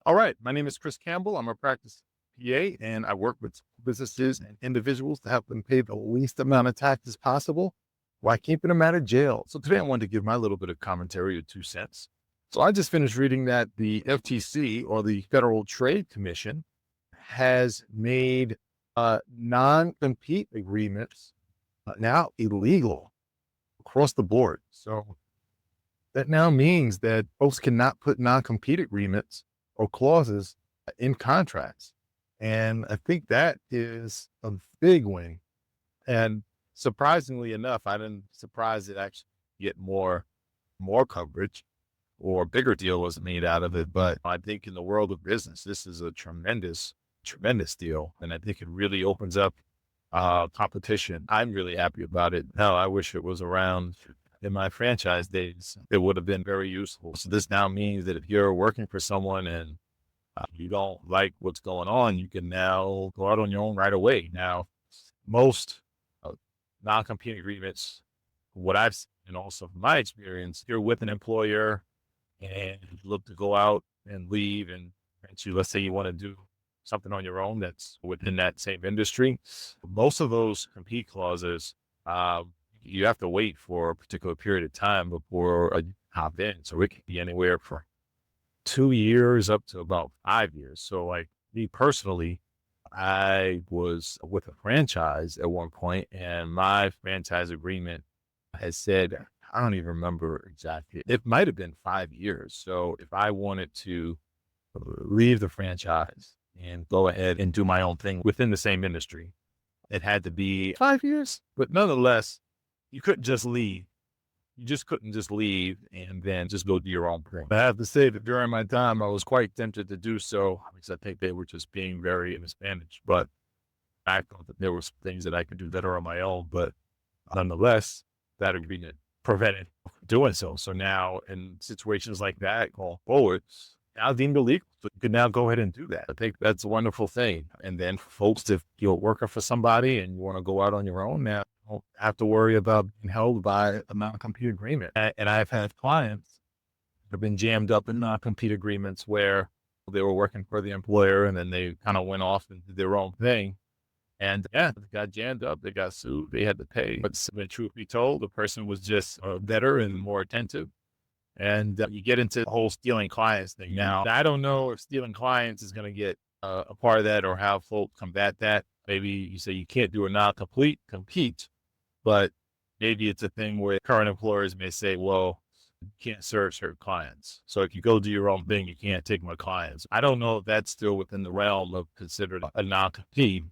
All right. My name is Chris Campbell. I'm a practice PA and I work with businesses and individuals to help them pay the least amount of taxes possible while keeping them out of jail. So today I wanted to give my little bit of commentary or 2 cents. So I just finished reading that the FTC or the Federal Trade Commission has made non-compete agreements now illegal across the board. So that now means that folks cannot put non-compete agreements or clauses in contracts. And I think that is a big win. And surprisingly enough, I didn't surprised it actually get more coverage or a bigger deal was made out of it. But I think in the world of business, this is a tremendous deal. And I think it really opens up competition. I'm really happy about it. Now I wish it was around in my franchise days. It would have been very useful. So this now means that if you're working for someone and you don't like what's going on, you can now go out on your own right away. Now, most uh, non-compete agreements, what I've seen, and also from my experience, you're with an employer and you look to go out and leave, and let's say you want to do something on your own that's within that same industry. Most of those compete clauses, you have to wait for a particular period of time before you hop in. So it can be anywhere from 2 years up to about 5 years. So like me personally, I was with a franchise at one point and my franchise agreement has said, I don't even remember exactly. It might have been 5 years. So if I wanted to leave the franchise and go ahead and do my own thing within the same industry, it had to be 5 years. But nonetheless, you couldn't just leave. You just couldn't just leave and then just go do your own thing. I have to say that during my time, I was quite tempted to do so because I think they were just being very mismanaged. But I thought that there were some things that I could do better on my own. But nonetheless, that agreement prevented doing so. So now in situations like that going forward, now deemed illegal. So you can now go ahead and do that. I think that's a wonderful thing. And then for folks, if you're working for somebody and you want to go out on your own now, you don't have to worry about being held by a non-compete agreement. And I've had clients that have been jammed up in non-compete agreements where they were working for the employer and then they kind of went off and did their own thing. And yeah, they got jammed up, they got sued, they had to pay. But when truth be told, the person was just better and more attentive. And you get into the whole stealing clients thing. Now, I don't know if stealing clients is going to get a part of that or how folks combat that. Maybe you say you can't do a non-complete compete, but maybe it's a thing where current employers may say, well, you can't serve certain clients. So if you go do your own thing, you can't take my clients. I don't know if that's still within the realm of considered a non-compete,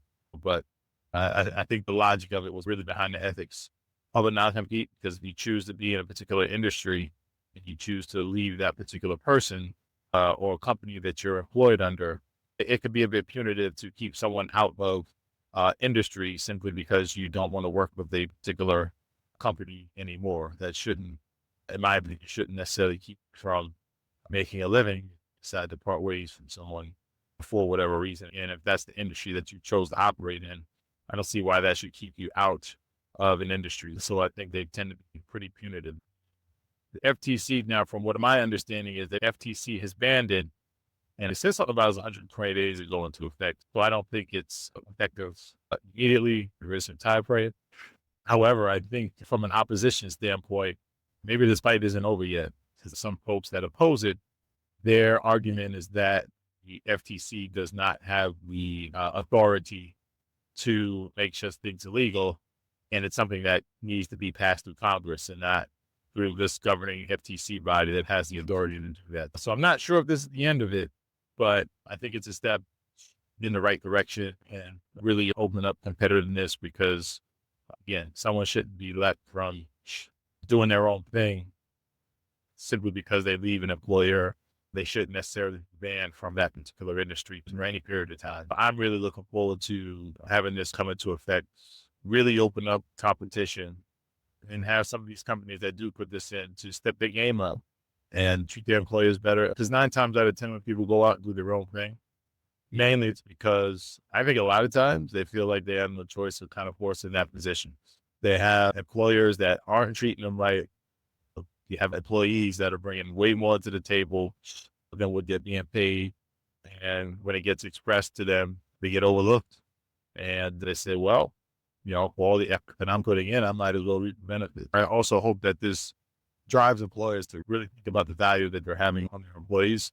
but I think the logic of it was really behind the ethics of a non-compete, because if you choose to be in a particular industry, and you choose to leave that particular person or company that you're employed under, it could be a bit punitive to keep someone out of industry simply because you don't want to work with a particular company anymore. That shouldn't, in my opinion, shouldn't necessarily keep you from making a living. Decide to part ways from someone for whatever reason. And if that's the industry that you chose to operate in, I don't see why that should keep you out of an industry. So I think they tend to be pretty punitive. The FTC now, from what my understanding is, the FTC has banned it, and it says something about it was 120 days to go into effect. So I don't think it's effective immediately. There is some time frame. However, I think from an opposition standpoint, maybe this fight isn't over yet. Because some folks that oppose it, their argument is that the FTC does not have the authority to make such things illegal, and it's something that needs to be passed through Congress and not through this governing FTC body that has the authority to do that. So I'm not sure if this is the end of it, but I think it's a step in the right direction and really open up competitiveness because, again, someone shouldn't be let from doing their own thing simply because they leave an employer. They shouldn't necessarily be banned from that particular industry for any period of time. I'm really looking forward to having this come into effect, really open up competition, and have some of these companies that do put this in to step their game up and treat their employers better. Because 9 times out of 10, when people go out and do their own thing, mainly it's because I think a lot of times they feel like they have no choice of kind of forcing that position. They have employers that aren't treating them right. You have employees that are bringing way more to the table than what they're being paid. And when it gets expressed to them, they get overlooked. And they say, well, for all the effort that I'm putting in, I might as well reap the benefit. I also hope that this drives employers to really think about the value that they're having on their employees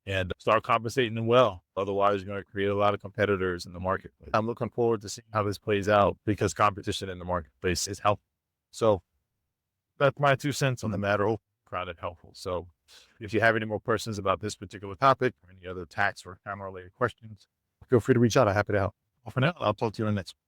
and start compensating them well. Otherwise, you're going to create a lot of competitors in the marketplace. I'm looking forward to seeing how this plays out because competition in the marketplace is helpful. So that's my 2 cents on the matter. Hope I found it helpful. So if you have any more questions about this particular topic or any other tax or camera related questions, feel free to reach out. I'm happy to help. Well, for now, I'll talk to you on the next one.